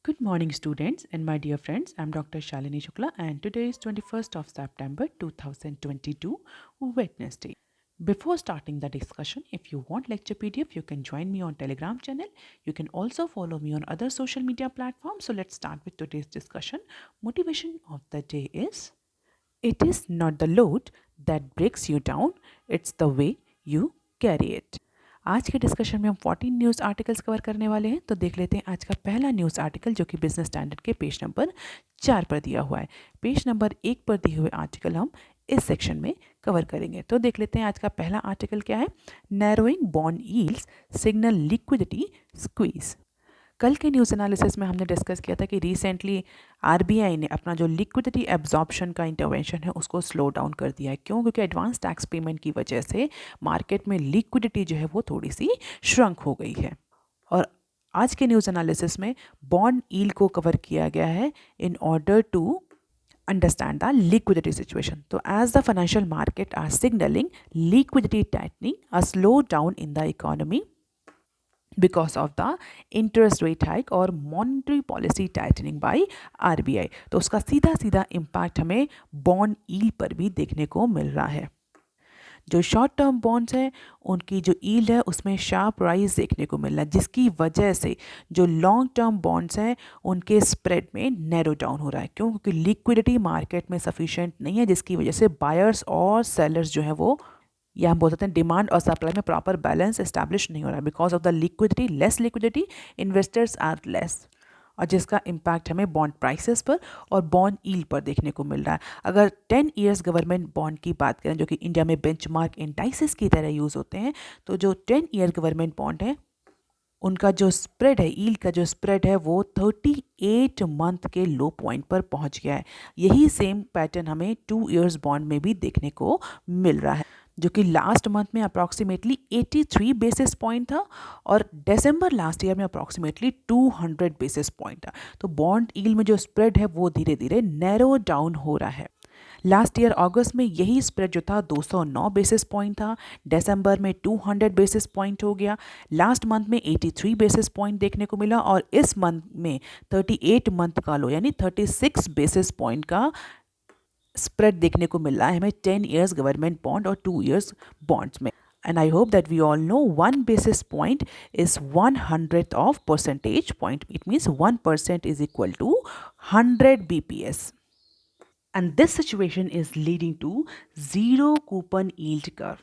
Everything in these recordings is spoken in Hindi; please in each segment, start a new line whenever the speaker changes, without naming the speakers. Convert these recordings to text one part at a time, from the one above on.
Good morning, students and my dear friends. I'm Dr. Shalini Shukla, and today is 21st of September 2022, Wednesday. Before starting the discussion, if you want lecture PDF, you can join me on Telegram channel. You can also follow me on other social media platforms. So let's start with today's discussion. Motivation of the day is: it is not the load that breaks you down, it's the way you carry it. आज के डिस्कशन में हम 14 न्यूज़ आर्टिकल्स कवर करने वाले हैं। तो देख लेते हैं आज का पहला न्यूज़ आर्टिकल, जो कि बिजनेस स्टैंडर्ड के पेज नंबर 4 पर दिया हुआ है। पेज नंबर 1 पर दिए हुए आर्टिकल हम इस सेक्शन में कवर करेंगे। तो देख लेते हैं आज का पहला आर्टिकल क्या है। Narrowing bond yields signal liquidity squeeze. कल के न्यूज़ एनालिसिस में हमने डिस्कस किया था कि रिसेंटली आरबीआई ने अपना जो लिक्विडिटी एब्जॉर्प्शन का इंटरवेंशन है उसको स्लो डाउन कर दिया है। क्यों? क्योंकि एडवांस टैक्स पेमेंट की वजह से मार्केट में लिक्विडिटी जो है वो थोड़ी सी श्रंक हो गई है। और आज के न्यूज़ एनालिसिस में बॉन्ड यील्ड को कवर किया गया है in order to understand the liquidity situation. So as the financial market are signaling liquidity tightening, a slowdown in the economy because of the interest rate hike और monetary policy tightening by RBI, तो उसका सीधा सीधा इम्पैक्ट हमें बॉन्ड यील्ड पर भी देखने को मिल रहा है। जो शॉर्ट टर्म बॉन्ड्स हैं उनकी जो यील्ड है उसमें शार्प राइज देखने को मिल रहा है, जिसकी वजह से जो लॉन्ग टर्म बॉन्ड्स हैं उनके स्प्रेड में नैरो डाउन हो रहा है। क्यों? क्योंकि लिक्विडिटी मार्केट में सफिशिएंट नहीं है, जिसकी वजह से बायर्स और सेलर्स जो है वो, या हम बोल सकते हैं डिमांड और सप्लाई में प्रॉपर बैलेंस एस्टैब्लिश नहीं हो रहा है। Because of the liquidity, less liquidity, investors are less, और जिसका इम्पैक्ट हमें बॉन्ड प्राइसेस पर और बॉन्ड यील्ड पर देखने को मिल रहा है। अगर 10 ईयर्स गवर्नमेंट बॉन्ड की बात करें, जो कि इंडिया में बेंचमार्क इंडाइसेस की तरह यूज़ होते हैं, तो जो 10 ईयर गवर्नमेंट बॉन्ड है उनका जो स्प्रेड है, यील्ड का जो स्प्रेड है वो 38 मंथ के लो पॉइंट पर पहुंच गया है। यही सेम पैटर्न हमें 2 ईयर्स बॉन्ड में भी देखने को मिल रहा है, जो कि लास्ट मंथ में अप्रॉक्सीमेटली 83 बेसिस पॉइंट था और दिसंबर लास्ट ईयर में अप्रॉक्सीमेटली 200 बेसिस पॉइंट था। तो बॉन्ड यील्ड में जो स्प्रेड है वो धीरे धीरे नैरो डाउन हो रहा है। लास्ट ईयर अगस्त में यही स्प्रेड जो था 209 बेसिस पॉइंट था, दिसंबर में 200 बेसिस पॉइंट हो गया, लास्ट मंथ में 83 बेसिस पॉइंट देखने को मिला, और इस मंथ में 38 मंथ का लो यानी 36 बेसिस पॉइंट का स्प्रेड देखने को मिल रहा है हमें 10 ईयर्स गवर्नमेंट बॉन्ड और 2 ईयर्स बॉन्ड्स में। And I hope that we all know 1 basis point is 100th of percentage point. It means 1% is equal to 100 BPS. And this situation is leading to zero coupon yield curve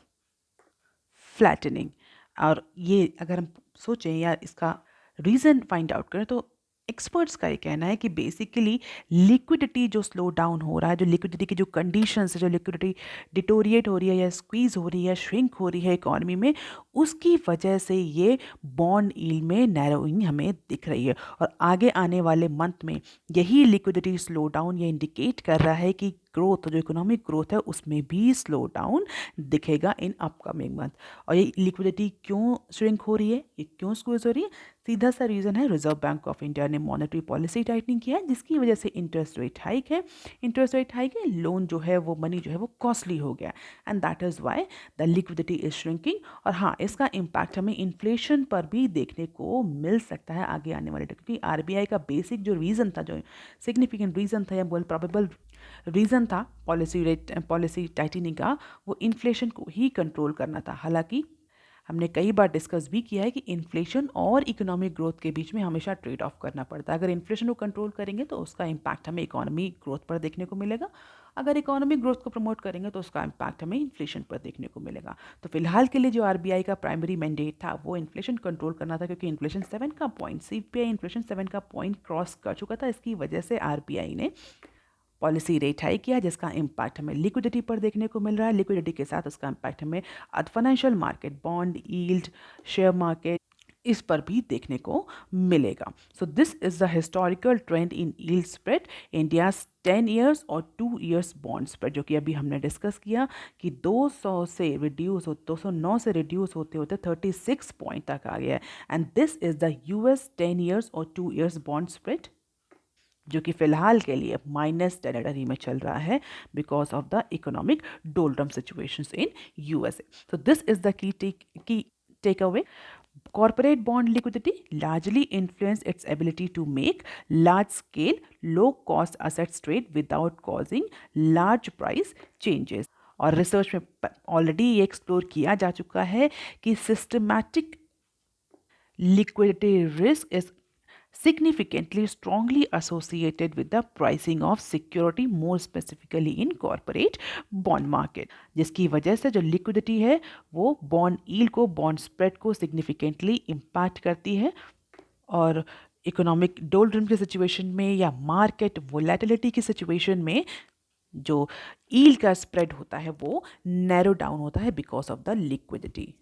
flattening. और ये अगर हम सोचें या इसका रीज़न फाइंड आउट करें, तो एक्सपर्ट्स का ये कहना है कि बेसिकली लिक्विडिटी जो स्लो डाउन हो रहा है, जो लिक्विडिटी की जो कंडीशंस है, जो लिक्विडिटी डिटोरिएट हो रही है या स्क्वीज हो रही है, श्रिंक हो रही है इकोनॉमी में, उसकी वजह से ये बॉन्ड यील्ड में नैरोइंग हमें दिख रही है। और आगे आने वाले मंथ में यही लिक्विडिटी स्लो डाउन ये इंडिकेट कर रहा है कि ग्रोथ, जो इकोनॉमिक ग्रोथ है उसमें भी स्लो डाउन दिखेगा इन अपकमिंग मंथ। और ये लिक्विडिटी क्यों श्रिंक हो रही है, ये क्यों स्क्वीज हो रही है? सीधा सा रीज़न है, रिजर्व बैंक ऑफ इंडिया ने मॉनेटरी पॉलिसी टाइटनिंग किया है, जिसकी वजह से इंटरेस्ट रेट हाइक है। इंटरेस्ट रेट हाइक है, लोन जो है वो मनी जो है वो कॉस्टली हो गया, and that is why the liquidity is shrinking. और हाँ, इसका इम्पैक्ट हमें इन्फ्लेशन पर भी देखने को मिल सकता है आगे आने वाले, क्योंकि आरबीआई का बेसिक जो रीज़न था, जो सिग्निफिकेंट रीज़न था या बोल प्रोबेबल रीज़न था पॉलिसी टाइटनिंग का, वो इन्फ्लेशन को ही कंट्रोल करना था। हालांकि हमने कई बार डिस्कस भी किया है कि इन्फ्लेशन और इकोनॉमिक ग्रोथ के बीच में हमेशा ट्रेड ऑफ करना पड़ता है। अगर इन्फ्लेशन को कंट्रोल करेंगे तो उसका इम्पैक्ट हमें इकोनॉमी ग्रोथ पर देखने को मिलेगा, अगर इकोनॉमिक ग्रोथ को प्रमोट करेंगे तो उसका इम्पैक्ट हमें इन्फ्लेशन पर देखने को मिलेगा। तो फिलहाल के लिए जो आरबीआई का प्राइमरी मैंडेट था वो इन्फ्लेशन कंट्रोल करना था, क्योंकि इन्फ्लेशन 7 का पॉइंट, सीपीआई इन्फ्लेशन 7 का पॉइंट क्रॉस कर चुका था। इसकी वजह से आरबीआई ने पॉलिसी रेट हाइक किया, जिसका इम्पैक्ट हमें लिक्विडिटी पर देखने को मिल रहा है। लिक्विडिटी के साथ उसका इम्पैक्ट हमें financial market, bond yield, share market, इस पर भी देखने को मिलेगा। सो this is the historical trend in yield spread, India's 10 years और 2 ईयर्स बॉन्ड स्प्रेड, जो कि अभी हमने डिस्कस किया कि 209 से रिड्यूस होते होते 36 पॉइंट तक आ गया है। And this is the US 10 years और 2 ईयर्स बॉन्ड स्प्रेड, जो कि फिलहाल के लिए माइनस टेरिटरी में चल रहा है because of the economic doldrum situations in USA. So this is the key takeaway. Corporate bond liquidity largely influence its ability to make large-scale, low-cost assets trade without causing large price changes. और रिसर्च में ऑलरेडी ये एक्सप्लोर किया जा चुका है कि systematic liquidity risk is significantly strongly associated with the pricing of security, more specifically in corporate bond market, जिसकी वजह से जो liquidity है वो bond yield को, bond spread को significantly impact करती है और इकोनॉमिक डोलड्रम की सिचुएशन में या मार्केट वोलेटिलिटी की सिचुएशन में जो yield का स्प्रेड होता है वो नैरो डाउन होता है because of the liquidity.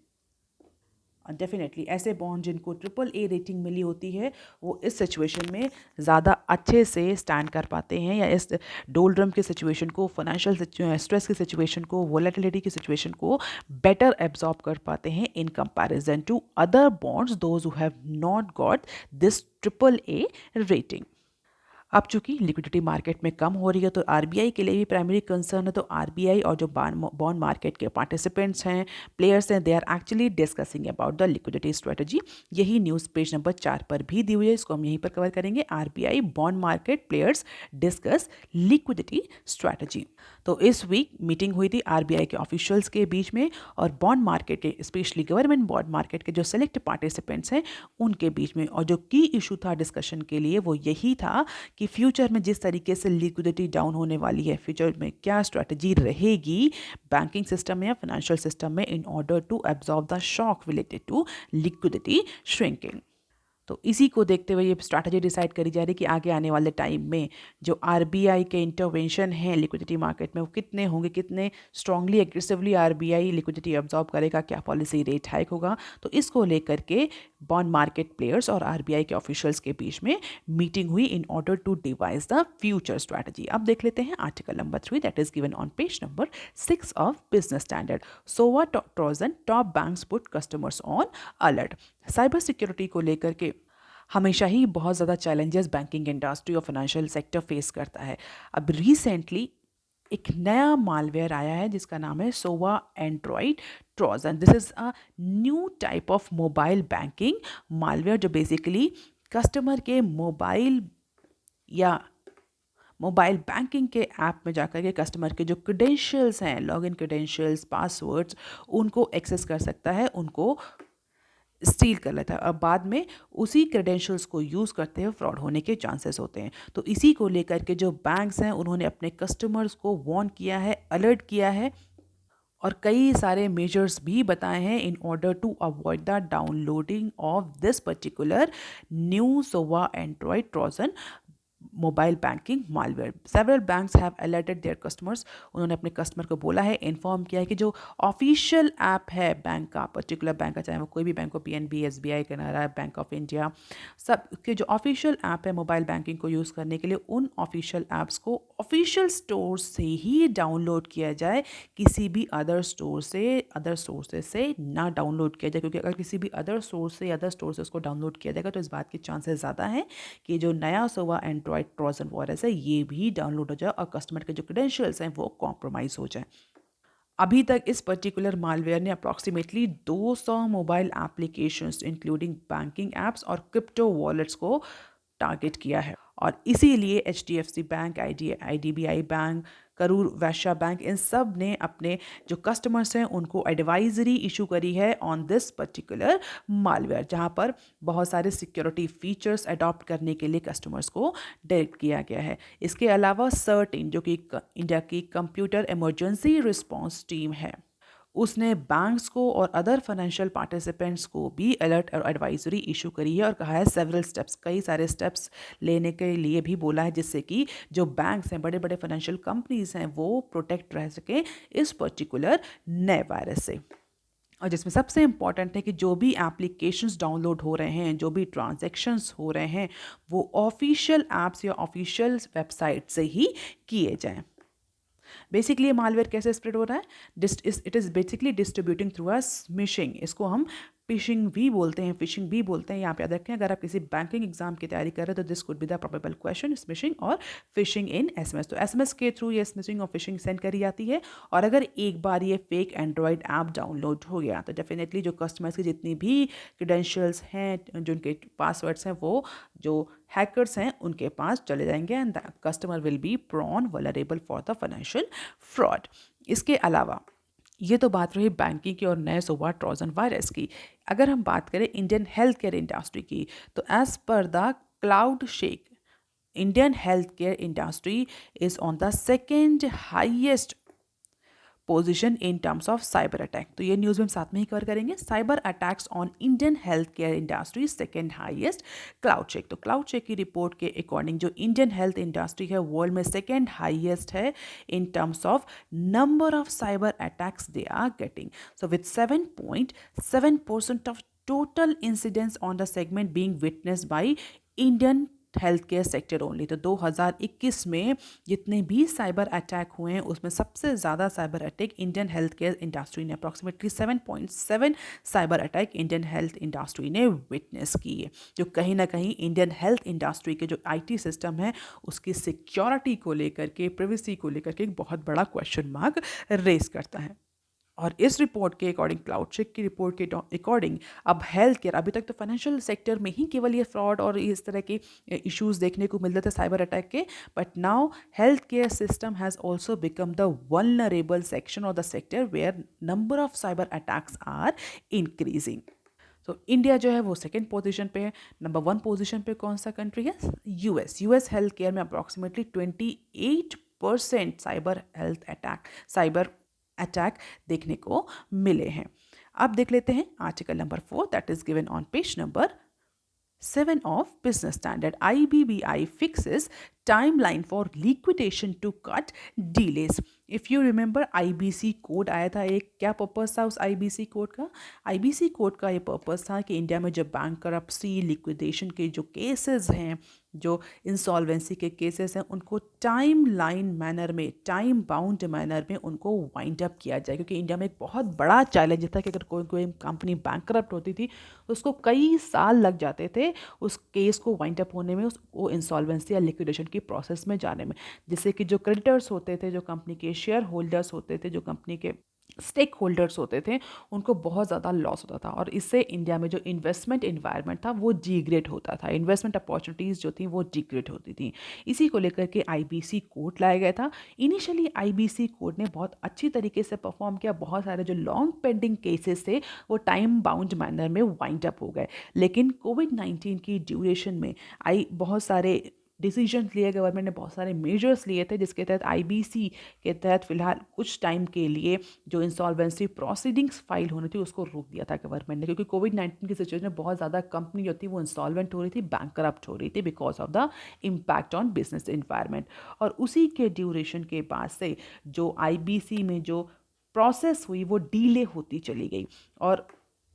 Definitely ऐसे बॉन्ड जिनको AAA रेटिंग मिली होती है वो इस सिचुएशन में ज़्यादा अच्छे से स्टैंड कर पाते हैं या इस डोलड्रम की सिचुएशन को, फाइनेंशियल स्ट्रेस की सिचुएशन को, वोलेटिलिटी की सिचुएशन को बेटर एब्जॉर्ब कर पाते हैं in comparison to other bonds those who have not got this AAA rating. अब चूंकि लिक्विडिटी मार्केट में कम हो रही है तो आरबीआई के लिए भी प्राइमरी कंसर्न है, तो आरबीआई और जो बॉन्ड मार्केट के पार्टिसिपेंट्स हैं, प्लेयर्स हैं, they are actually discussing about the liquidity strategy. यही न्यूज़ पेज नंबर 4 पर भी दी हुई है, इसको हम यहीं पर कवर करेंगे। RBI bond market players discuss liquidity strategy. तो इस वीक मीटिंग हुई थी आरबीआई के ऑफिशियल्स के बीच में और बॉन्ड मार्केट के, स्पेशली गवर्नमेंट बॉन्ड मार्केट के जो सेलेक्ट पार्टिसिपेंट्स हैं उनके बीच में। और जो की इशू था डिस्कशन के लिए वो यही था कि फ्यूचर में जिस तरीके से लिक्विडिटी डाउन होने वाली है, फ्यूचर में क्या स्ट्रैटेजी रहेगी बैंकिंग सिस्टम में या फाइनेंशियल सिस्टम में in order to absorb the shock related to liquidity shrinking. तो इसी को देखते हुए ये स्ट्रैटेजी डिसाइड करी जा रही कि आगे आने वाले टाइम में जो आरबीआई के इंटरवेंशन हैं लिक्विडिटी मार्केट में वो कितने होंगे, कितने strongly aggressively RBI liquidity absorb करेगा, क्या पॉलिसी रेट हाइक होगा। तो इसको लेकर के बॉन्ड मार्केट प्लेयर्स और आरबीआई के ऑफिशियल्स के बीच में मीटिंग हुई in order to devise the future strategy. अब देख लेते हैं article number 3 that is given on page number 6 of Business Standard. SOVA trojan top banks put customers on alert. Cyber security को लेकर के हमेशा ही बहुत ज़्यादा चैलेंजेस बैंकिंग इंडस्ट्री और फाइनेंशियल सेक्टर फेस करता है। अब रिसेंटली एक नया मालवेयर आया है जिसका नाम है Sova Android Trojan. This is a new type of mobile banking malware जो बेसिकली कस्टमर के मोबाइल या मोबाइल बैंकिंग के ऐप में जाकर के कस्टमर के जो क्रेडेंशियल्स हैं, लॉगिन क्रेडेंशियल्स, पासवर्ड्स, उनको एक्सेस कर सकता है, उनको स्टील कर लेता है और बाद में उसी क्रेडेंशियल्स को यूज़ करते हुए फ्रॉड होने के चांसेस होते हैं। तो इसी को लेकर के जो बैंक्स हैं उन्होंने अपने कस्टमर्स को वार्न किया है, अलर्ट किया है और कई सारे मेजर्स भी बताए हैं in order to avoid the downloading of this particular new SOVA Android trojan mobile banking malware. Several banks have alerted their customers. उन्होंने अपने कस्टमर को बोला है, इन्फॉर्म किया है कि जो ऑफिशियल ऐप है बैंक का, पर्टिकुलर बैंक का, चाहे वो कोई भी बैंक हो, PNB, SBI, Canara, bank of India, सब के जो ऑफिशियल ऐप है मोबाइल बैंकिंग को यूज़ करने के लिए, उन ऑफिशियल ऐप्स को ऑफिशियल स्टोर से ही डाउनलोड किया जाए, किसी भी अदर स्टोर से, अदर सोर्सेज से ना डाउनलोड किया जाए। क्योंकि अगर किसी भी अदर सोर्स से, अदर स्टोर से उसको डाउनलोड किया जाएगा तो इस बात के चांसेस ज़्यादा हैं कि जो नया सोवा एंड्रॉइड ट्रोजन वायरस है ये भी डाउनलोड हो जाए और कस्टमर के जो क्रेडेंशियल्स हैं वो कॉम्प्रोमाइज हो जाए। अभी तक इस पर्टिकुलर मालवेयर ने approximately 200 mobile applications including banking apps और क्रिप्टो वॉलेट्स को टारगेट किया है और इसीलिए HDFC bank, IDBI bank, Karur Vysya bank, इन सब ने अपने जो कस्टमर्स हैं उनको एडवाइजरी इशू करी है ऑन दिस पर्टिकुलर मालवेयर, जहां पर बहुत सारे सिक्योरिटी फीचर्स अडॉप्ट करने के लिए कस्टमर्स को डायरेक्ट किया गया है। इसके अलावा सर्टेन जो कि इंडिया की कंप्यूटर इमरजेंसी रिस्पॉन्स टीम है, उसने बैंक्स को और अदर फाइनेंशियल पार्टिसिपेंट्स को भी अलर्ट और एडवाइजरी इशू करी है और कहा है सेवरल स्टेप्स, कई सारे स्टेप्स लेने के लिए भी बोला है जिससे कि जो बैंक्स हैं, बड़े बड़े फाइनेंशियल कंपनीज हैं, वो प्रोटेक्ट रह सकें इस पर्टिकुलर नए वायरस से। और जिसमें सबसे इम्पॉर्टेंट है कि जो भी एप्लीकेशंस डाउनलोड हो रहे हैं, जो भी ट्रांजैक्शंस हो रहे हैं, वो ऑफिशियल ऐप्स या ऑफिशियल वेबसाइट से ही किए जाएं। बेसिकली ये मालवेयर कैसे स्प्रेड हो रहा है? It is basically distributing through a smishing. इसको हम फिशिंग भी बोलते हैं, फिशिंग भी बोलते हैं। यहाँ पे याद रखें, अगर आप किसी बैंकिंग एग्जाम की तैयारी कर रहे हैं तो this could be the probable question, smishing और फिशिंग इन एसएमएस। तो एसएमएस के थ्रू ये स्मिशिंग और फिशिंग सेंड करी जाती है। और अगर एक बार ये फेक एंड्रॉयड ऐप डाउनलोड हो गया तो डेफिनेटली जो कस्टमर्स की जितनी भी क्रेडेंशियल्स हैं, जो उनके पासवर्ड्स हैं, वो जो हैकर्स हैं उनके पास चले जाएंगे and the customer will be prone vulnerable for the financial fraud. इसके अलावा ये तो बात रही बैंकिंग की और नए सोवा ट्रोजन वायरस की। अगर हम बात करें इंडियन हेल्थ केयर इंडस्ट्री की, तो as per the CloudSEK, Indian health care industry is on the second highest position in terms of cyber attack. तो ये न्यूज़ में हम साथ में ही कवर करेंगे। Cyber attacks on Indian health care industry second highest, CloudSEK. तो क्लाउड चेक की रिपोर्ट के अकॉर्डिंग जो इंडियन हेल्थ इंडस्ट्री है वर्ल्ड में सेकेंड हाईएस्ट है in terms of number of cyber attacks they are getting. So with 7.7% of total incidents on the segment being witnessed by Indian health care sector only. तो 2021 में जितने भी साइबर अटैक हुए हैं उसमें सबसे ज़्यादा cyber attack Indian health care industry ने, approximately 7.7 cyber attack Indian health industry ने विटनेस की है, जो कहीं ना कहीं इंडियन हेल्थ इंडस्ट्री के जो आईटी सिस्टम है उसकी सिक्योरिटी को लेकर के, प्रिवेसी को लेकर के एक बहुत बड़ा क्वेश्चन मार्क रेस करता है। और इस रिपोर्ट के अकॉर्डिंग, क्लाउड चेक की रिपोर्ट के अकॉर्डिंग, अब हेल्थ केयर, अभी तक तो फाइनेंशियल सेक्टर में ही केवल ये फ्रॉड और इस तरह के इश्यूज देखने को मिलते थे साइबर अटैक के, but now health care system has also become the vulnerable section और the sector where number of cyber attacks are increasing. तो इंडिया जो है वो सेकेंड पोजीशन पे है। नंबर 1 पोजीशन पे कौन सा कंट्री है? यूएस हेल्थ केयर में अप्रॉक्सीमेटली 28% साइबर अटैक देखने को मिले हैं। अब देख लेते हैं article number 4 that is given on page number 7 of Business Standard. IBBI fixes timeline for liquidation to cut delays. If you remember, IBC code आया था एक, क्या पर्पस था उस IBC कोड का? IBC कोड का ये पर्पस था कि इंडिया में जो बैंक करप्सी, लिक्विडेशन के जो केसेस हैं, जो इंसॉल्वेंसी के केसेस हैं, उनको टाइम लाइन मैनर में, टाइम बाउंड मैनर में उनको वाइंड अप किया जाए। क्योंकि इंडिया में एक बहुत बड़ा चैलेंज था कि अगर कोई कंपनी बैंक करप्ट होती थी तो उसको कई साल लग जाते थे उस केस को वाइंड अप होने में, उसको इंसॉल्वेंसी या लिक्विडेशन की प्रोसेस में जाने में, जिससे कि जो क्रेडिटर्स होते थे, जो कंपनी के शेयर होल्डर्स होते थे, जो कंपनी के स्टेक होल्डर्स होते थे, उनको बहुत ज़्यादा लॉस होता था। और इससे इंडिया में जो इन्वेस्टमेंट इन्वायरमेंट था वो डिग्रेड होता था, इन्वेस्टमेंट अपॉर्चुनिटीज़ जो थी वो डिग्रेड होती थी। इसी को लेकर के आईबीसी कोड लाया गया था। इनिशियली आईबीसी कोड ने बहुत अच्छी तरीके से परफॉर्म किया, बहुत सारे जो लॉन्ग पेंडिंग केसेस थे वो टाइम बाउंड मैनर में वाइंड अप हो गए। लेकिन कोविड-19 की ड्यूरेशन में बहुत सारे डिसीजन लिए, गवर्नमेंट ने बहुत सारे मेजर्स लिए थे, जिसके तहत आईबीसी के तहत फिलहाल कुछ टाइम के लिए जो इंसॉल्वेंसी प्रोसीडिंग्स फाइल होनी थी उसको रोक दिया था गवर्नमेंट ने। क्योंकि कोविड-19 की सिचुएशन में बहुत ज़्यादा कंपनी जो थी वो इंसॉल्वेंट हो रही थी, बैंक करप्ट हो रही थी because of the impact on business environment. और उसी के ड्यूरेशन के बाद से जो आईबीसी में जो प्रोसेस हुई वो डीले होती चली गई। और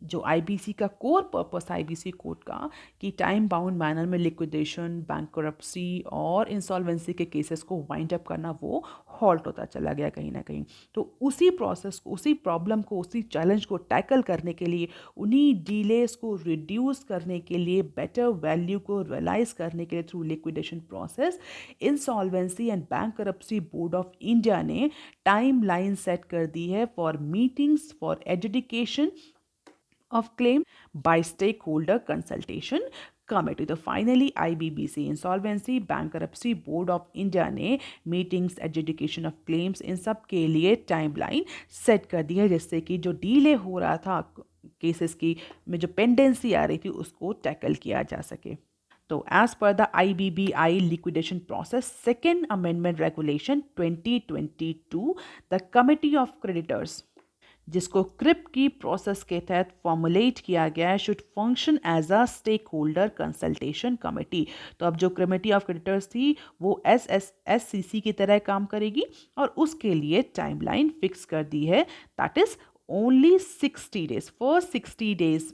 जो आईबीसी का कोर पर्पस आईबीसी कोड का कि टाइम बाउंड मैनर में लिक्विडेशन, बैंकरप्सी और इंसॉल्वेंसी के केसेस को वाइंड अप करना, वो हॉल्ट होता चला गया कहीं ना कहीं। तो उसी प्रोसेस को, उसी प्रॉब्लम को, उसी चैलेंज को टैकल करने के लिए, उन्हीं डिलेस को रिड्यूस करने के लिए, बेटर वैल्यू को रियलाइज करने के लिए through liquidation process, insolvency and bankruptcy board of India ने टाइम लाइन सेट कर दी है for meetings for education of claim by stakeholder consultation committee। तो finally IBBC, insolvency, bankruptcy board of India ने मीटिंग्स, एजुकेशन ऑफ क्लेम्स, इन सब के लिए टाइमलाइन सेट कर दी है, जिससे कि जो डीले हो रहा था केसेस की में जो पेंडेंसी आ रही थी उसको टैकल किया जा सके। तो as per the IBBI liquidation process second amendment regulation 2022, the committee of creditors, जिसको क्रिप की प्रोसेस के तहत फॉर्मुलेट किया गया है, should function as a stake holder consultation committee. तो अब जो कमेटी ऑफ क्रेडिटर्स थी वो SCC की तरह काम करेगी और उसके लिए टाइमलाइन फिक्स कर दी है, that is only 60 days. For 60 days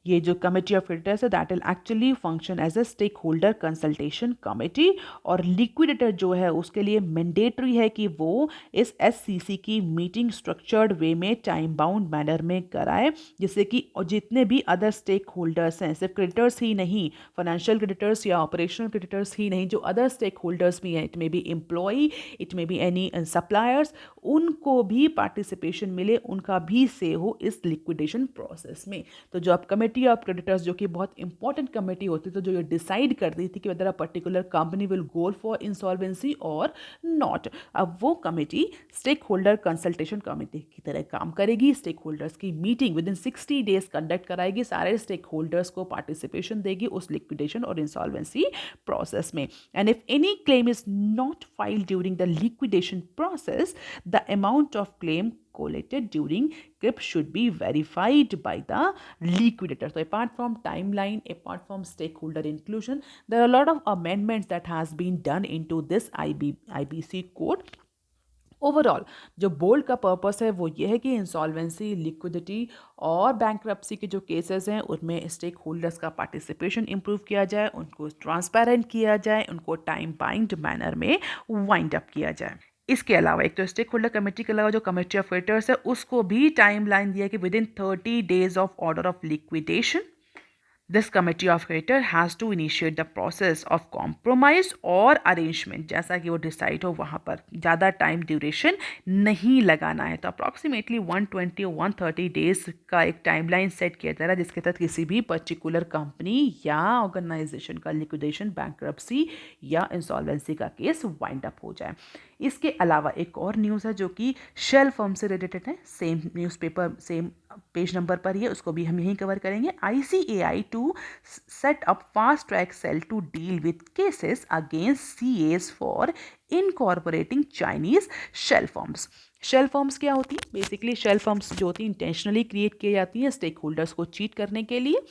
ये जो कमेटी ऑफ क्रेडिटर्स है that will actually function as a stake holder consultation committee, और लिक्विडेटर जो है उसके लिए मैंडेटरी है कि वो इस एससीसी की मीटिंग स्ट्रक्चर्ड वे में टाइम बाउंड मैनर में कराए, जिससे कि जितने भी अदर स्टेक होल्डर्स हैं, सिर्फ क्रेडिटर्स ही नहीं, फाइनेंशियल क्रेडिटर्स या ऑपरेशनल क्रेडिटर्स ही नहीं, जो अदर स्टेक होल्डर्स भी हैं, it may be employee, it may be any suppliers, उनको भी पार्टिसिपेशन मिले, उनका भी से हो इस लिक्विडेशन प्रोसेस में। तो जो अब कमेटी ऑफ क्रेडिटर्स जो कि बहुत इंपॉर्टेंट कमेटी होती है, तो जो ये डिसाइड करती थी कि whether a particular company will go for insolvency और नॉट, अब वो committee stake holder consultation committee की तरह काम करेगी। स्टेक होल्डर्स की meeting within 60 days conduct कराएगी, सारे स्टेक होल्डर्स को पार्टिसिपेशन देगी उस लिक्विडेशन और इंसॉल्वेंसी प्रोसेस में। And if any claim is not filed during the liquidation process, the amount of claim collected during CRIP should be verified by the liquidator. So apart from timeline, apart from stakeholder inclusion, there are a lot of amendments that has been done into this IBC code. Overall जो बोल्ड का पर्पस है वो ये है कि इंसॉल्वेंसी, लिक्विडिटी और बैंक्रप्सी के जो केसेस हैं उनमें स्टेक होल्डर्स का पार्टिसिपेशन इंप्रूव किया जाए, उनको ट्रांसपेरेंट किया जाए, उनको टाइम बाइंड मैनर में वाइंड अप किया जाए। इसके अलावा एक तो स्टेक होल्डर कमेटी के अलावा जो कमेटी ऑफ क्रेडिटर्स है उसको भी टाइम लाइन दिया कि within 30 days of order of liquidation this committee of creditor has to initiate the process of compromise और अरेंजमेंट, जैसा कि वो डिसाइड हो वहाँ पर ज़्यादा टाइम ड्यूरेशन नहीं लगाना है। तो अप्रॉक्सीमेटली 120 और 130 डेज का एक टाइमलाइन सेट किया जा रहा है, जिसके तहत किसी भी पर्टिकुलर कंपनी या ऑर्गेनाइजेशन का लिक्विडेशन, बैंक्रप्सी या इंसॉल्वेंसी का केस वाइंड अप हो जाए। इसके अलावा एक और न्यूज़ है जो कि शेल फर्म से रिलेटेड है, same newspaper same page number पर ही है, उसको भी हम यहीं कवर करेंगे। ICAI to set up fast track cell to deal with cases against CAs for incorporating Chinese shell firms. Shell firms क्या होती हैं? बेसिकली शेल फर्म्स जो होती हैं इंटेंशनली क्रिएट की जाती हैं स्टेक होल्डर्स को चीट करने के लिए,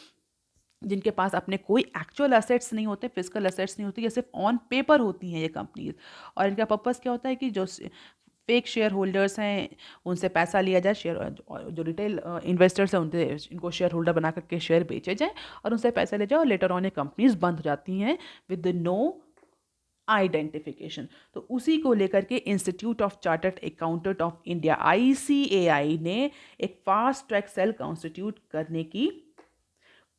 जिनके पास अपने कोई एक्चुअल एसेट्स नहीं होते, फिजिकल एसेट्स नहीं होती, ये सिर्फ ऑन पेपर होती हैं ये कंपनीज। और इनका पर्पस क्या होता है कि जो फेक शेयर होल्डर्स हैं उनसे पैसा लिया जाए, शेयर जो रिटेल इन्वेस्टर्स हैं उनसे इनको शेयर होल्डर बना करके शेयर बेचे जाए और उनसे पैसा ले जाए, और लेटर ऑन ये कंपनीज बंद हो जाती हैं विद नो आइडेंटिफिकेशन। तो उसी को लेकर के institute of chartered accountant of India ICAI ने एक फास्ट ट्रैक सेल कॉन्स्टिट्यूट करने की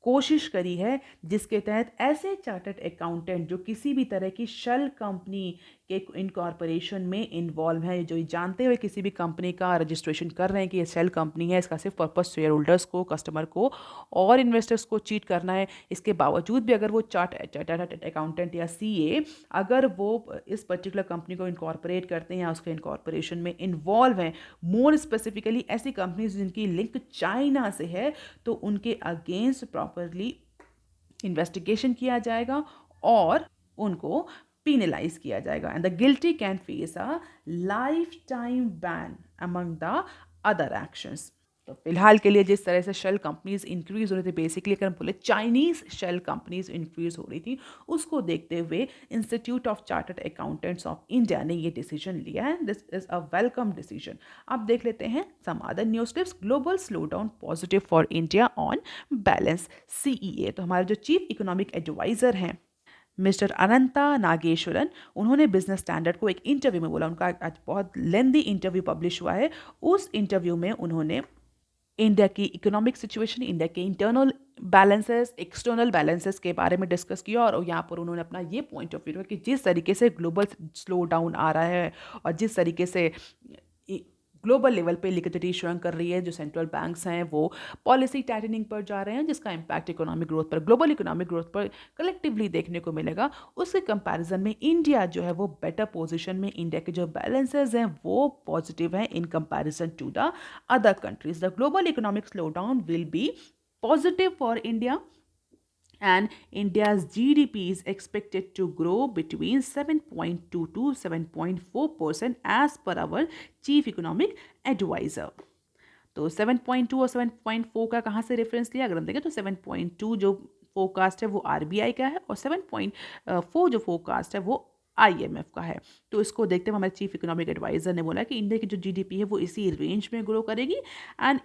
कोशिश करी है, जिसके तहत ऐसे चार्टर्ड अकाउंटेंट जो किसी भी तरह की शेल कंपनी के इनकॉर्पोरेशन में इन्वॉल्व है, जो जानते हुए किसी भी कंपनी का रजिस्ट्रेशन कर रहे हैं कि ये शेल कंपनी है, इसका सिर्फ पर्पस शेयर होल्डर्स को, कस्टमर को और इन्वेस्टर्स को चीट करना है, इसके बावजूद भी अगर वो चार्टर्ड अकाउंटेंट या CA अगर वो इस पर्टिकुलर कंपनी को इनकॉर्पोरेट करते हैं या उसके इनकॉर्पोरेशन में इन्वॉल्व हैं, मोर स्पेसिफिकली ऐसी कंपनीज जिनकी लिंक चाइना से है, तो उनके अगेंस्ट प्रॉपरली इन्वेस्टिगेशन किया जाएगा और उनको penalize किया जाएगा, and the guilty can face a life time ban among the other actions. तो फिलहाल के लिए जिस तरह से शेल कंपनीज इंक्रीज हो रही थी, बेसिकली अगर हम बोले चाइनीज शेल कंपनीज इंक्रीज हो रही थी, उसको देखते हुए institute of chartered accountants of India ने ये डिसीजन लिया है। This is a welcome decision. अब देख लेते हैं some other news clips. Global slow down positive for India on balance CEA। तो हमारे जो चीफ इकोनॉमिक एडवाइजर हैं मिस्टर अनंता नागेश्वरन, उन्होंने बिजनेस स्टैंडर्ड को एक इंटरव्यू में बोला, उनका आज बहुत लेंदी इंटरव्यू पब्लिश हुआ है, उस इंटरव्यू में उन्होंने इंडिया की इकोनॉमिक सिचुएशन, इंडिया के इंटरनल बैलेंसेस, एक्सटर्नल बैलेंसेस के बारे में डिस्कस किया, और यहाँ पर उन्होंने अपना ये पॉइंट ऑफ व्यू कि जिस तरीके से ग्लोबल स्लो डाउन आ रहा है और जिस तरीके से ग्लोबल लेवल पे लिक्विडिटी श्रंक कर रही है, जो सेंट्रल बैंक्स हैं वो पॉलिसी टाइटनिंग पर जा रहे हैं, जिसका इम्पैक्ट इकोनॉमिक ग्रोथ पर, ग्लोबल इकोनॉमिक ग्रोथ पर कलेक्टिवली देखने को मिलेगा। उसके कंपैरिजन में इंडिया जो है वो बेटर पोजीशन में, इंडिया के जो बैलेंसेज हैं वो पॉजिटिव हैं in comparison to the other countries. The global economic slow down will be positive for India, and India's GDP is expected to grow between 7.2 to 7.4% as per our chief economic advisor। तो 7.2 और 7.4 का कहाँ से रेफरेंस लिया? अगर हम देखें तो 7.2 जो फोरकास्ट है वो RBI का है, और 7.4 जो फोरकास्ट है वो IMF का है। तो इसको देखते हुए हमारे चीफ इकोनॉमिक एडवाइजर ने बोला कि इंडिया की जो GDP है वो इसी रेंज में ग्रो करेगी, and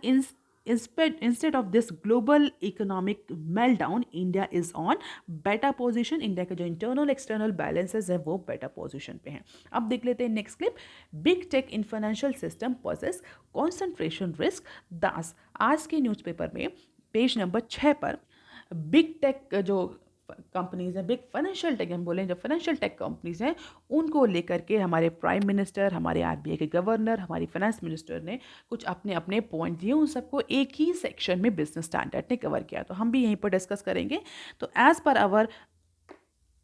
instead of this global economic meltdown, India is on better position. India के जो इंटरनल एक्सटर्नल बैलेंसेस है वो बेटर पोजीशन पे हैं. अब देख लेते हैं next clip. Big tech in financial system poses concentration risk. दास आज के न्यूज़पेपर में पेज नंबर 6 पर बिग टेक जो कंपनीज हैं, बिग फाइनेंशियल टेक हम बोलें, जो फाइनेंशियल टेक कंपनीज हैं, उनको लेकर के हमारे प्राइम मिनिस्टर, हमारे आरबीआई के गवर्नर, हमारी फाइनेंस मिनिस्टर ने कुछ अपने अपने पॉइंट दिए. उन सबको एक ही सेक्शन में बिजनेस स्टैंडर्ड ने कवर किया. तो हम भी यहीं पर डिस्कस करेंगे. तो as per hour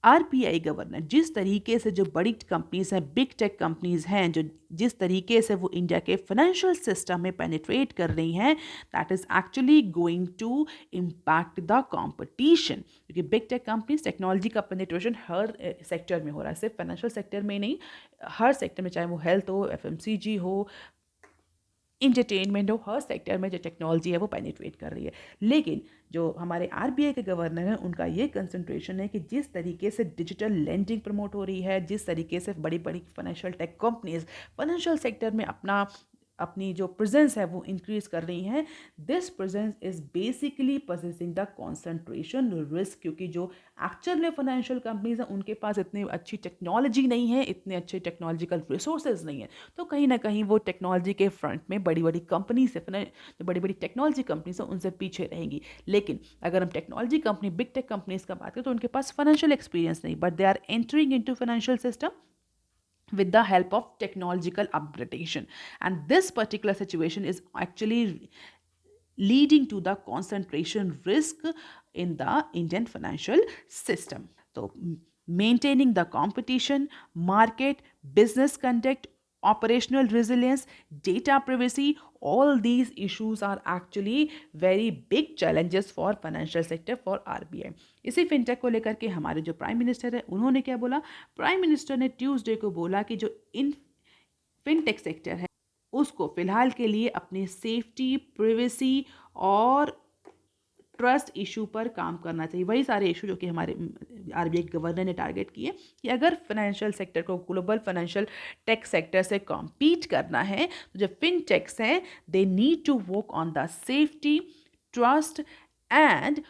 RBI governor, जिस तरीके से जो बड़ी कंपनीज हैं, बिग टेक कंपनीज हैं, जो जिस तरीके से वो इंडिया के फाइनेंशियल सिस्टम में पेनिट्रेट कर रही हैं, that is actually going to impact the competition. क्योंकि बिग टेक कंपनीज, टेक्नोलॉजी का पेनिट्रेशन हर सेक्टर में हो रहा है, सिर्फ फाइनेंशियल सेक्टर में नहीं, हर सेक्टर में, चाहे वो हेल्थ हो, एफएमसीजी हो, इंटरटेनमेंट हो, हर सेक्टर में जो टेक्नोलॉजी है वो पेनिट्रेट कर रही है. लेकिन जो हमारे आरबीआई के गवर्नर हैं, उनका ये कंसंट्रेशन है कि जिस तरीके से डिजिटल लेंडिंग प्रमोट हो रही है, जिस तरीके से बड़ी बड़ी financial tech companies financial sector में अपनी जो प्रेजेंस है वो इंक्रीज कर रही हैं, this presence is basically possessing the concentration risk. क्योंकि जो एक्चुअल में फाइनेंशियल कंपनीज हैं, उनके पास इतनी अच्छी टेक्नोलॉजी नहीं है, इतने अच्छे टेक्नोलॉजिकल रिसोर्सेज नहीं है. तो कहीं ना कहीं वो टेक्नोलॉजी के फ्रंट में बड़ी बड़ी कंपनी से, जो बड़ी बड़ी टेक्नोलॉजी कंपनीज हैं, उनसे पीछे रहेंगी. लेकिन अगर हम technology company, big tech companies का बात करें, तो उनके पास फाइनेंशियल एक्सपीरियंस नहीं, but they are entering into financial system with the help of technological upgradation, and this particular situation is actually leading to the concentration risk in the Indian financial system. So maintaining the competition, market, business conduct, operational resilience, data privacy, all these issues are actually very big challenges for financial sector for RBI. इसी फिनटेक को लेकर के हमारे जो प्राइम मिनिस्टर है, उन्होंने क्या बोला? प्राइम मिनिस्टर ने ट्यूसडे को बोला कि जो इन फिनटेक सेक्टर है उसको फिलहाल के लिए अपने सेफ्टी, प्राइवेसी और ट्रस्ट इशू पर काम करना चाहिए. वही सारे इशू जो कि हमारे आरबीआई गवर्नर ने टारगेट किए कि अगर फाइनेंशियल सेक्टर को ग्लोबल फाइनेंशियल टेक सेक्टर से कॉम्पीट करना है, तो जो फिनटेक्स हैं, they need to work on the safety, trust and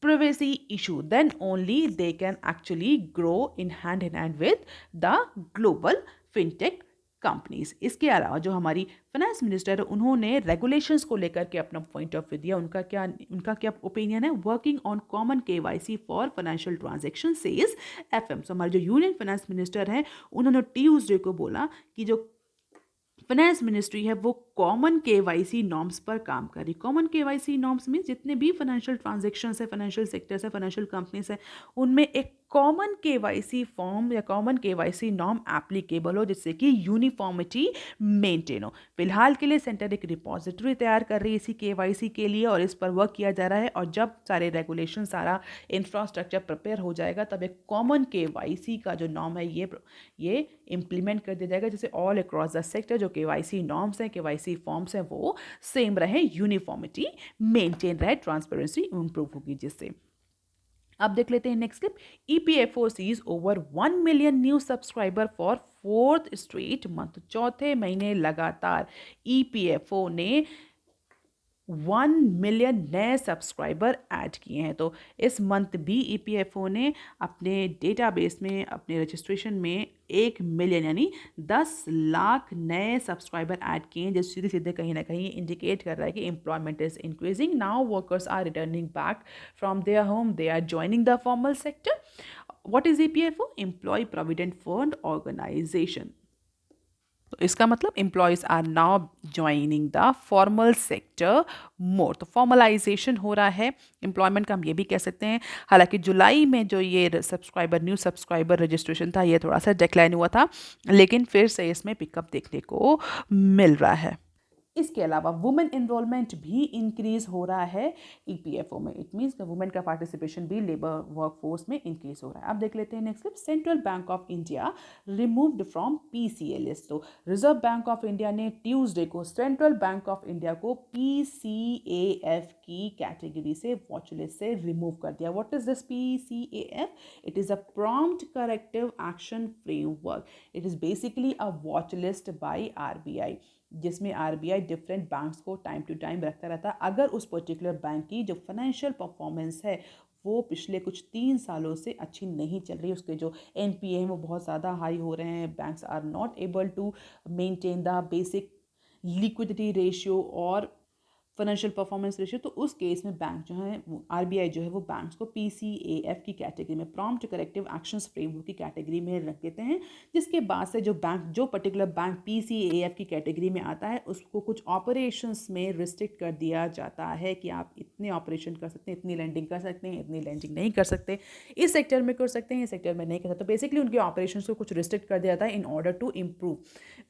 privacy issue. Then only they can actually grow in hand with the global fintech companies. इसके अलावा जो हमारी फाइनेंस मिनिस्टर है, उन्होंने रेगुलेशंस को लेकर के अपना पॉइंट ऑफ व्यू दिया. उनका क्या ओपिनियन है? Working on common KYC for financial transaction says FM. So हमारे जो यूनियन फाइनेंस मिनिस्टर हैं, उन्होंने ट्यूसडे को बोला कि जो फाइनेंस मिनिस्ट्री है वो कॉमन केवाईसी नॉर्म्स पर काम कर रही. कॉमन केवाईसी नॉर्म्स मीन्स जितने भी फाइनेंशियल ट्रांजैक्शंस है, फाइनेंशियल सेक्टर्स है, फाइनेंशियल कंपनीज है, उनमें एक कॉमन केवाईसी फॉर्म या कॉमन केवाईसी नॉर्म एप्लीकेबल हो, जिससे कि यूनिफॉर्मिटी मेंटेन हो. फिलहाल के लिए सेंटर एक रिपोजिटरी तैयार कर रही है इसी केवाईसी के लिए, और इस पर वर्क किया जा रहा है. और जब सारे रेगुलेशन, सारा इंफ्रास्ट्रक्चर प्रिपेयर हो जाएगा, तब एक कॉमन केवाईसी का जो नॉर्म है ये इम्प्लीमेंट कर दिया जाएगा, जिससे ऑल अक्रॉस द सेक्टर जो केवाईसी नॉर्म्स हैं, केवाईसी फॉर्म्स हैं, वो सेम रहे, यूनिफॉर्मिटी मेंटेन रहे, ट्रांसपेरेंसी इंप्रूव होगी जिससे. अब देख लेते हैं next clip. EPFO sees over 1 million new subscriber for 4th straight month. चौथे महीने लगातार ईपीएफओ ने 1 मिलियन नए सब्सक्राइबर ऐड किए हैं. तो इस मंथ भी ईपीएफओ ने अपने डेटाबेस में, अपने रजिस्ट्रेशन में 1 मिलियन यानी 10 लाख नए सब्सक्राइबर ऐड किए हैं, जो सीधे सीधे कहीं ना कहीं इंडिकेट कर रहा है कि employment is increasing. Now workers are returning back from their home, they are joining the formal sector. What is EPFO? Employ provident fund organisation. तो इसका मतलब employees are now joining the formal sector more. तो फॉर्मलाइजेशन हो रहा है एम्प्लॉयमेंट का, हम ये भी कह सकते हैं. हालांकि जुलाई में जो ये न्यू सब्सक्राइबर रजिस्ट्रेशन था, ये थोड़ा सा डिक्लाइन हुआ था, लेकिन फिर से इसमें पिकअप देखने को मिल रहा है. इसके अलावा वुमेन इनरोलमेंट भी इंक्रीज हो रहा है ईपीएफओ में. इट मीन्स वुमेन का पार्टिसिपेशन भी लेबर वर्कफोर्स में इंक्रीज हो रहा है. अब देख लेते हैं next clip. Central bank of India removed from PCA list. तो रिजर्व बैंक ऑफ इंडिया ने ट्यूसडे को सेंट्रल बैंक ऑफ इंडिया को पीसीएएफ की कैटेगरी से, वॉच लिस्ट से रिमूव कर दिया. What is this PCAF? It is a prompt corrective action framework. It is basically a watch list by RBI. जिसमें आरबीआई डिफरेंट बैंक्स को टाइम टू टाइम रखता रहता है अगर उस पर्टिकुलर बैंक की जो फाइनेंशियल परफॉर्मेंस है वो पिछले कुछ 3 सालों से अच्छी नहीं चल रही, उसके जो एनपीए हैं वो बहुत ज़्यादा हाई हो रहे हैं, banks are not able to maintain the basic liquidity ratio और फाइनेंशियल परफॉर्मेंस रेशियो, तो उस केस में बैंक जो है आरबीआई जो है वो बैंक्स को पीसीएएफ की कैटेगरी में, प्रॉम्प्ट करेक्टिव एक्शंस फ्रेमवर्क की कैटेगरी में रख देते हैं, जिसके बाद से जो पर्टिकुलर बैंक पीसीएएफ की कैटेगरी में आता है उसको कुछ ऑपरेशंस में रिस्ट्रिक्ट कर दिया जाता है कि आप इतने ऑपरेशन कर सकते हैं, इतनी लैंडिंग कर सकते हैं, इतनी लैंडिंग नहीं कर सकते, इस सेक्टर में कर सकते हैं, इस सेक्टर में नहीं कर सकते। तो बेसिकली उनके ऑपरेशन को कुछ रिस्ट्रिक्ट कर दिया जाता है in order to improve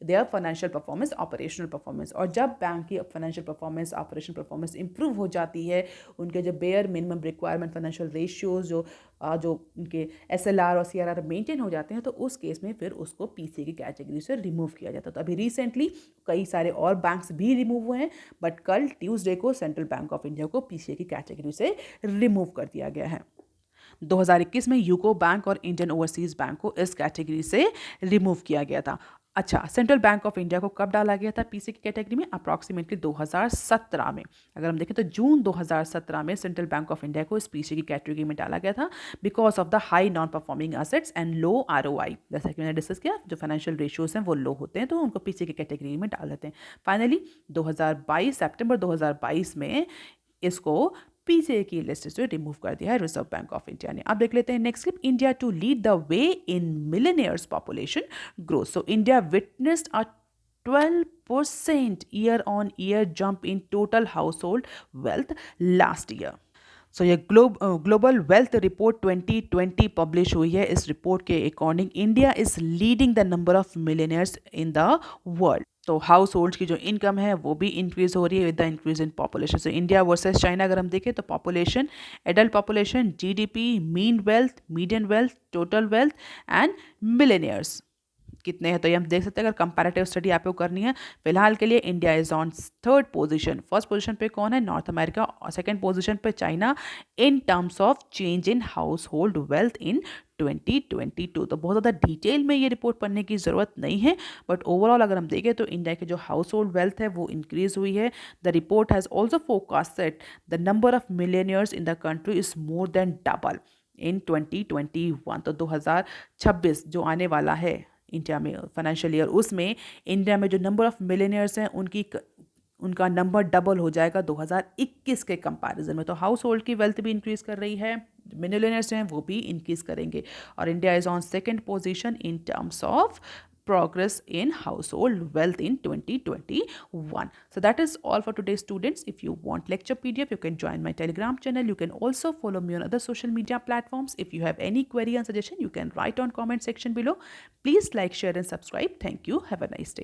their financial performance, operational performance. और जब बैंक की financial performance, operational performance improve हो जाती है, उनके जो bare minimum requirement financial ratios जो उनके एसएलआर और सीआरआर मेंटेन हो जाते हैं, तो उस केस में फिर उसको पीसी की कैटेगरी से रिमूव किया जाता है। तो अभी रिसेंटली कई सारे और बैंक्स भी रिमूव हुए हैं, बट कल ट्यूसडे को सेंट्रल बैंक ऑफ इंडिया को पीसीए की कैटेगरी से रिमूव कर दिया गया है। 2021 में यूको बैंक और इंडियन ओवरसीज बैंक को इस कैटेगरी से रिमूव किया गया था। अच्छा, सेंट्रल बैंक ऑफ इंडिया को कब डाला गया था पीसी की कैटेगरी में? अप्रॉक्सीमेटली 2017 में। अगर हम देखें तो जून 2017 में सेंट्रल बैंक ऑफ इंडिया को इस पीसी की कैटेगरी में डाला गया था because of the high non performing assets and low ROI. जैसा कि मैंने डिस्कस किया, जो फाइनेंशियल रेशियोज हैं वो लो होते हैं तो उनको पीसी की कैटेगरी में डाल देते हैं। फाइनली 2022 सितंबर 2022 में इसको पीसीए की लिस्ट से रिमूव कर दिया है रिजर्व बैंक ऑफ इंडिया ने। अब देख लेते हैं next clip, India to lead the way in millionaires population growth. So India witnessed a 12% year-on-year jump in total household wealth last year. So ये ग्लोबल वेल्थ रिपोर्ट 2020 पब्लिश हुई है। इस रिपोर्ट के according India is leading the number of millionaires in the world. तो हाउस होल्ड की जो इनकम है वो भी इंक्रीज हो रही है with the increase in population. So India versus China अगर हम देखें तो population, adult population, GDP, mean wealth, median wealth, total wealth and millionaires कितने हैं, तो ये हम देख सकते हैं। अगर कंपैरेटिव स्टडी आपको करनी है, फिलहाल के लिए India is on third position. First position पे कौन है? North America. और सेकंड पोजीशन पे China in terms of change in house hold wealth in 2022। तो बहुत ज़्यादा डिटेल में ये रिपोर्ट पढ़ने की ज़रूरत नहीं है, बट ओवरऑल अगर हम देखें तो इंडिया की जो हाउस होल्ड वेल्थ है वो इंक्रीज हुई है। The report has also forecasted the number of millionaires in the country is more than double in 2021। तो 2026 जो आने वाला है इंडिया में फाइनेंशियल ईयर, उसमें इंडिया में जो नंबर ऑफ मिलेनियर्स हैं उनका नंबर डबल हो जाएगा 2021 के कंपैरिजन में। तो हाउस होल्ड की वेल्थ भी इंक्रीज कर रही है, मिलेनियर्स हैं वो भी इंक्रीज करेंगे, और India is on second position in terms of progress in household wealth in 2021. So that is all for today, students. If you want lecture PDF, you can join my Telegram channel. You can also follow me on other social media platforms. If you have any query and suggestion, you can write on comment section below. Please like, share and subscribe. Thank you. Have a nice day.